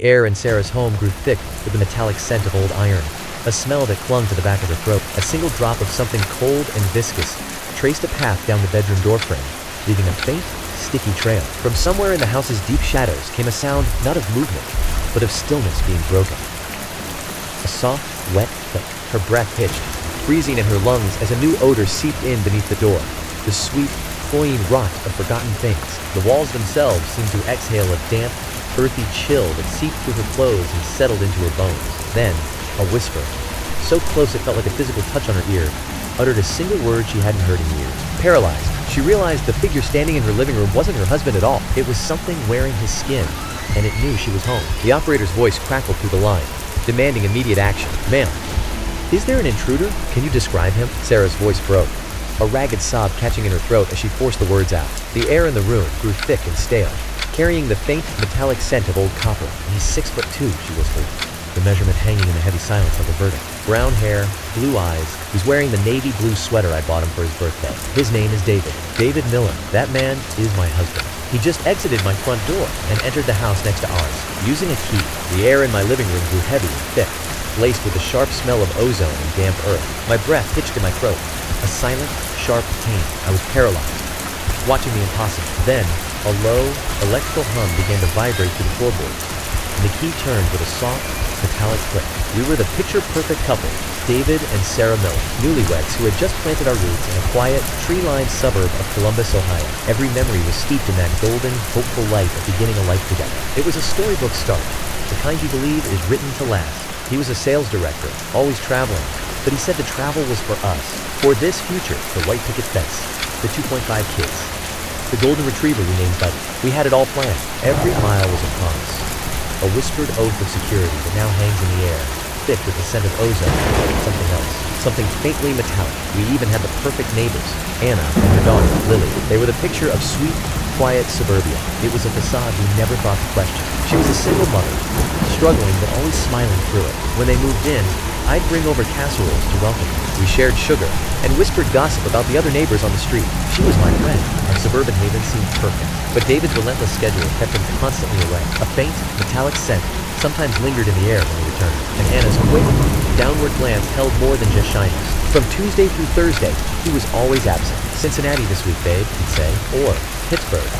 The air in Sarah's home grew thick with the metallic scent of old iron, a smell that clung to the back of her throat. A single drop of something cold and viscous traced a path down the bedroom doorframe, leaving a faint, sticky trail. From somewhere in the house's deep shadows came a sound not of movement, but of stillness being broken. A soft, wet click. Her breath hitched, freezing in her lungs as a new odor seeped in beneath the door. The sweet, cloying rot of forgotten things. The walls themselves seemed to exhale a damp, earthy chill that seeped through her clothes and settled into her bones. Then, a whisper, so close it felt like a physical touch on her ear, uttered a single word she hadn't heard in years. Paralyzed, she realized the figure standing in her living room wasn't her husband at all. It was something wearing his skin, and it knew she was home. The operator's voice crackled through the line, demanding immediate action. "Ma'am, is there an intruder? Can you describe him?" Sarah's voice broke, a ragged sob catching in her throat as she forced the words out. The air in the room grew thick and stale, carrying the faint, metallic scent of old copper. "He's 6'2", she whispered, the measurement hanging in the heavy silence like a verdict. Brown hair, blue eyes. He's wearing the navy blue sweater I bought him for his birthday. His name is David. David Miller. That man is my husband. He just exited my front door and entered the house next to ours, using a key." The air in my living room grew heavy and thick, laced with the sharp smell of ozone and damp earth. My breath hitched in my throat, a silent, sharp pain. I was paralyzed, watching the impossible. Then, a low, electrical hum began to vibrate through the floorboards, and the key turned with a soft, metallic click. We were the picture-perfect couple, David and Sarah Miller, newlyweds who had just planted our roots in a quiet, tree-lined suburb of Columbus, Ohio. Every memory was steeped in that golden, hopeful light of beginning a life together. It was a storybook start, the kind you believe is written to last. He was a sales director, always traveling, but he said the travel was for us, for this future, the white picket fence, the 2.5 kids, the golden retriever we named Buddy. We had it all planned. Every mile was a promise, a whispered oath of security that now hangs in the air, thick with the scent of ozone and something else, something faintly metallic. We even had the perfect neighbors, Anna and her daughter, Lily. They were the picture of sweet, quiet suburbia. It was a facade we never thought to question. She was a single mother, struggling but always smiling through it. When they moved in, I'd bring over casseroles to welcome them. We shared sugar and whispered gossip about the other neighbors on the street. She was my friend. Our suburban haven seemed perfect. But David's relentless schedule kept him constantly away. A faint, metallic scent sometimes lingered in the air when he returned, and Anna's quick, downward glance held more than just shyness. From Tuesday through Thursday, he was always absent. "Cincinnati this week, babe," he'd say, or "Pittsburgh."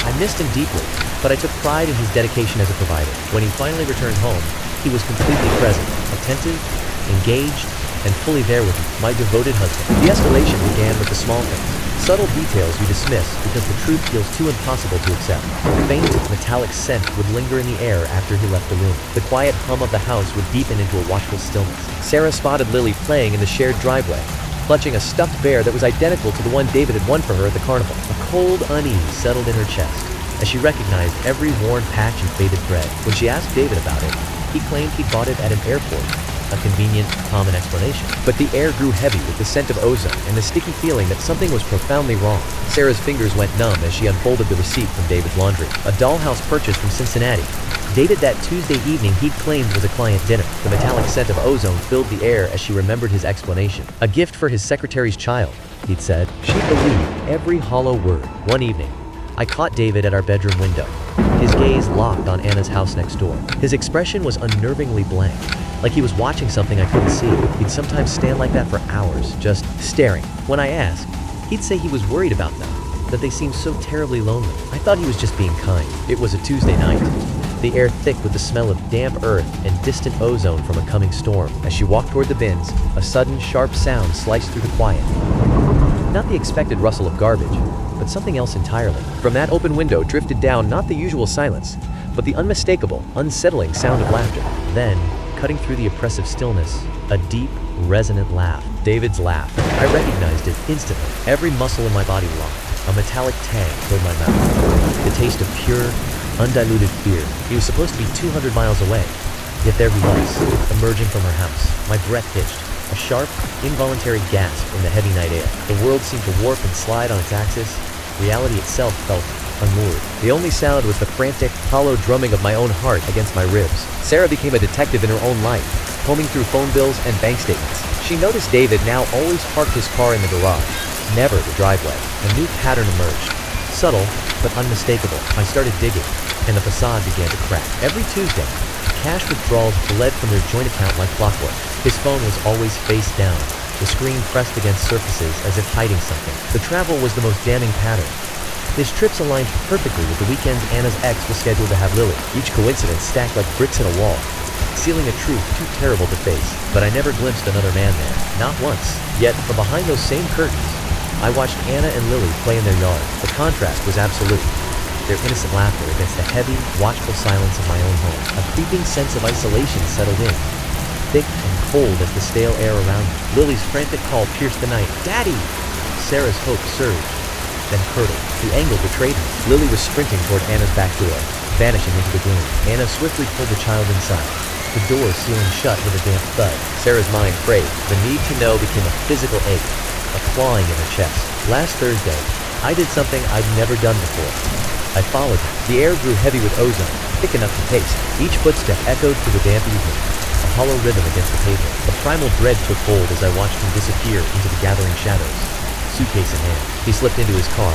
I missed him deeply, but I took pride in his dedication as a provider. When he finally returned home, he was completely present, attentive, engaged, and fully there with me, my devoted husband. The escalation began with the small things, subtle details you dismiss because the truth feels too impossible to accept. The faint, metallic scent would linger in the air after he left the room. The quiet hum of the house would deepen into a watchful stillness. Sarah spotted Lily playing in the shared driveway, clutching a stuffed bear that was identical to the one David had won for her at the carnival. A cold unease settled in her chest as she recognized every worn patch and faded thread. When she asked David about it, he claimed he'd bought it at an airport, a convenient, common explanation. But the air grew heavy with the scent of ozone and the sticky feeling that something was profoundly wrong. Sarah's fingers went numb as she unfolded the receipt from David's laundry, a dollhouse purchase from Cincinnati, dated that Tuesday evening he'd claimed was a client dinner. The metallic scent of ozone filled the air as she remembered his explanation. A gift for his secretary's child, he'd said. She believed every hollow word. One evening, I caught David at our bedroom window, his gaze locked on Anna's house next door. His expression was unnervingly blank, like he was watching something I couldn't see. He'd sometimes stand like that for hours, just staring. When I asked, he'd say he was worried about them, that they seemed so terribly lonely. I thought he was just being kind. It was a Tuesday night, the air thick with the smell of damp earth and distant ozone from a coming storm. As she walked toward the bins, a sudden, sharp sound sliced through the quiet. Not the expected rustle of garbage, but something else entirely. From that open window drifted down not the usual silence, but the unmistakable, unsettling sound of laughter. Then, cutting through the oppressive stillness, a deep, resonant laugh. David's laugh. I recognized it instantly. Every muscle in my body locked. A metallic tang filled my mouth. The taste of pure, undiluted fear. He was supposed to be 200 miles away, yet there he was, emerging from her house. My breath hitched. A sharp, involuntary gasp in the heavy night air. The world seemed to warp and slide on its axis. Reality itself felt unmoored. The only sound was the frantic, hollow drumming of my own heart against my ribs. Sarah became a detective in her own life, combing through phone bills and bank statements. She noticed David now always parked his car in the garage, never the driveway. A new pattern emerged, subtle but unmistakable. I started digging, and the facade began to crack. Every Tuesday, cash withdrawals bled from their joint account like clockwork. His phone was always face down, the screen pressed against surfaces as if hiding something. The travel was the most damning pattern. His trips aligned perfectly with the weekends Anna's ex was scheduled to have Lily, each coincidence stacked like bricks in a wall, sealing a truth too terrible to face. But I never glimpsed another man there, not once. Yet, from behind those same curtains, I watched Anna and Lily play in their yard. The contrast was absolute. Their innocent laughter against the heavy, watchful silence of my own home. A creeping sense of isolation settled in, thick and cold as the stale air around me. Lily's frantic call pierced the night. "Daddy!" Sarah's hope surged, then curdled. The angle betrayed her. Lily was sprinting toward Anna's back door, vanishing into the gloom. Anna swiftly pulled the child inside, the door sealing shut with a damp thud. Sarah's mind frayed. The need to know became a physical ache, a clawing in her chest. Last Thursday, I did something I'd never done before. I followed him. The air grew heavy with ozone, thick enough to taste. Each footstep echoed through the damp evening, a hollow rhythm against the pavement. A primal dread took hold as I watched him disappear into the gathering shadows, suitcase in hand. He slipped into his car,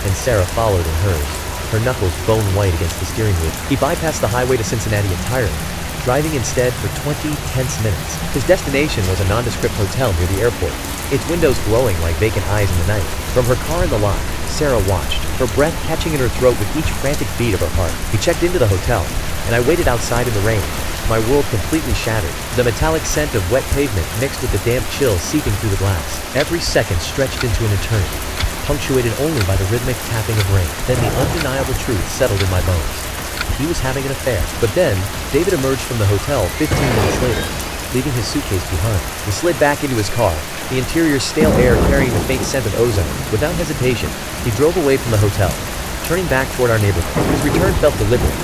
and Sarah followed in hers, her knuckles bone white against the steering wheel. He bypassed the highway to Cincinnati entirely, driving instead for 20 tense minutes. His destination was a nondescript hotel near the airport, its windows glowing like vacant eyes in the night. From her car in the lot, Sarah watched, her breath catching in her throat with each frantic beat of her heart. He checked into the hotel, and I waited outside in the rain, my world completely shattered. The metallic scent of wet pavement mixed with the damp chill seeping through the glass. Every second stretched into an eternity, punctuated only by the rhythmic tapping of rain. Then the undeniable truth settled in my bones. He was having an affair. But then, David emerged from the hotel 15 minutes later, leaving his suitcase behind. He slid back into his car, the interior's stale air carrying the faint scent of ozone. Without hesitation, he drove away from the hotel, turning back toward our neighborhood. His return felt deliberate,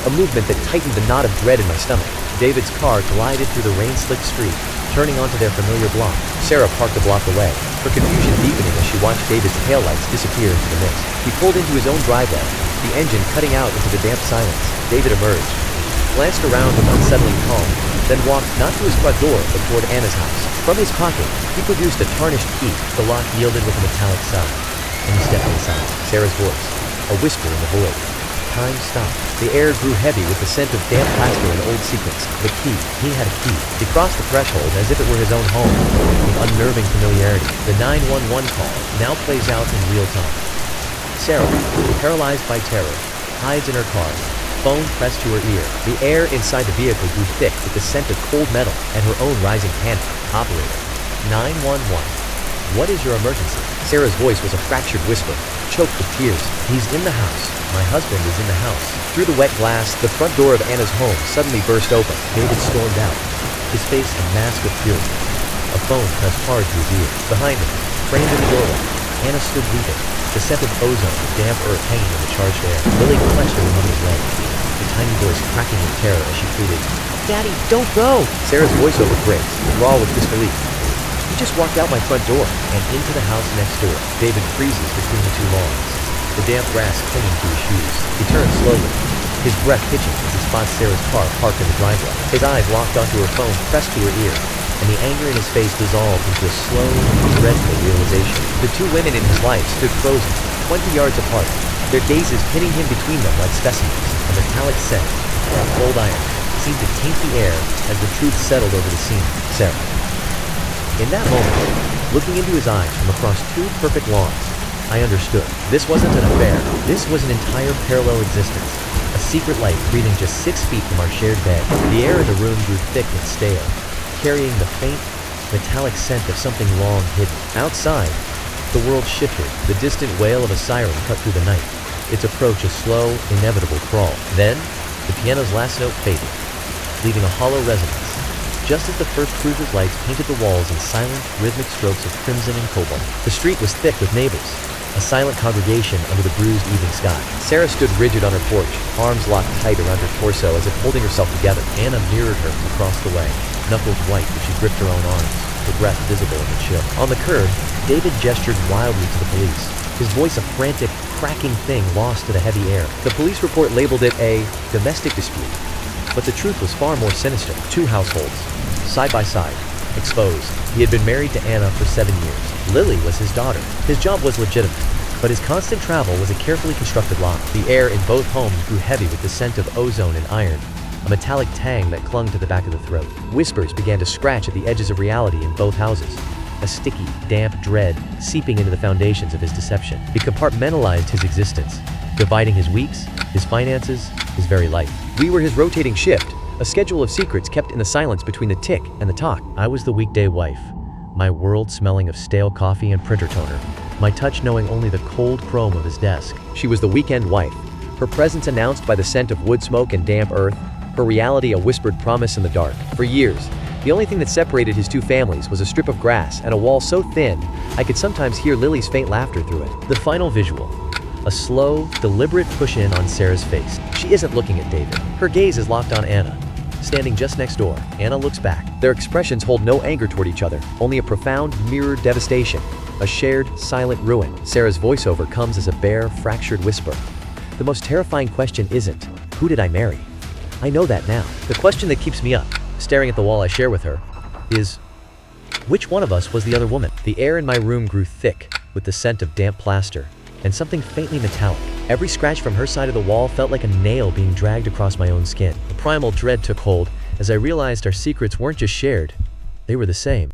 a movement that tightened the knot of dread in my stomach. David's car glided through the rain-slicked street, turning onto their familiar block. Sarah parked a block away, her confusion deepening as she watched David's taillights disappear into the mist. He pulled into his own driveway, the engine cutting out into the damp silence. David emerged, glanced around with unsettling calm, then walked not to his front door, but toward Anna's house. From his pocket, he produced a tarnished key. The lock yielded with a metallic sound, and he stepped inside. Sarah's voice, a whisper in the void. Time stopped. The air grew heavy with the scent of damp plaster and old secrets. The key. He had a key. He crossed the threshold as if it were his own home, with unnerving familiarity. The 911 call now plays out in real time. Sarah, paralyzed by terror, hides in her car, phone pressed to her ear. The air inside the vehicle grew thick with the scent of cold metal and her own rising panic. Operator. 911. What is your emergency? Sarah's voice was a fractured whisper, choked with tears. He's in the house. My husband is in the house. Through the wet glass, the front door of Anna's home suddenly burst open. David stormed out, his face a mask of fury. A phone pressed hard to his ear. Behind him, framed in the doorway, Anna stood weeping, the scent of ozone, damp earth hanging in the charged air. Lily clutched her mother's leg, the tiny voice cracking with terror as she pleaded, "Daddy, don't go!" Sarah's voiceover breaks, raw with disbelief. He just walked out my front door and into the house next door. David freezes between the two lawns, the damp grass clinging to his shoes. He turns slowly, his breath hitching as he spots Sarah's car parked in the driveway. His eyes locked onto her phone pressed to her ear, and the anger in his face dissolved into a slow, dreadful realization. The two women in his life stood frozen, 20 yards apart, their gazes pinning him between them like specimens. A metallic scent, of cold iron, seemed to taint the air as the truth settled over the scene. Sarah. In that moment, looking into his eyes from across two perfect lawns, I understood. This wasn't an affair. This was an entire parallel existence. A secret life breathing just 6 feet from our shared bed. The air in the room grew thick and stale, carrying the faint, metallic scent of something long hidden. Outside, the world shifted. The distant wail of a siren cut through the night, its approach a slow, inevitable crawl. Then, the piano's last note faded, leaving a hollow resonance, just as the first cruiser's lights painted the walls in silent, rhythmic strokes of crimson and cobalt. The street was thick with neighbors, a silent congregation under the bruised evening sky. Sarah stood rigid on her porch, arms locked tight around her torso as if holding herself together. Anna mirrored her from across the way, knuckles white as she gripped her own arms, her breath visible in the chill. On the curb, David gestured wildly to the police, his voice a frantic, cracking thing lost to the heavy air. The police report labeled it a domestic dispute, but the truth was far more sinister. 2 households, side by side, exposed. He had been married to Anna for 7 years. Lily was his daughter. His job was legitimate, But his constant travel was a carefully constructed lie. The air in both homes grew heavy with the scent of ozone and iron, a metallic tang that clung to the back of the throat. Whispers began to scratch at the edges of reality in both houses, a sticky, damp dread seeping into the foundations of his deception. He compartmentalized his existence, dividing his weeks, his finances, his very life. We were his rotating shift, a schedule of secrets kept in the silence between the tick and the talk. I was the weekday wife, my world smelling of stale coffee and printer toner, my touch knowing only the cold chrome of his desk. She was the weekend wife, her presence announced by the scent of wood smoke and damp earth, her reality a whispered promise in the dark. For years, the only thing that separated his two families was a strip of grass and a wall so thin, I could sometimes hear Lily's faint laughter through it. The final visual, a slow, deliberate push-in on Sarah's face. She isn't looking at David. Her gaze is locked on Anna, standing just next door. Anna looks back. Their expressions hold no anger toward each other, only a profound, mirrored devastation, a shared, silent ruin. Sarah's voiceover comes as a bare, fractured whisper. The most terrifying question isn't, who did I marry? I know that now. The question that keeps me up, staring at the wall I share with her, is, which one of us was the other woman? The air in my room grew thick with the scent of damp plaster and something faintly metallic. Every scratch from her side of the wall felt like a nail being dragged across my own skin. A primal dread took hold as I realized our secrets weren't just shared, they were the same.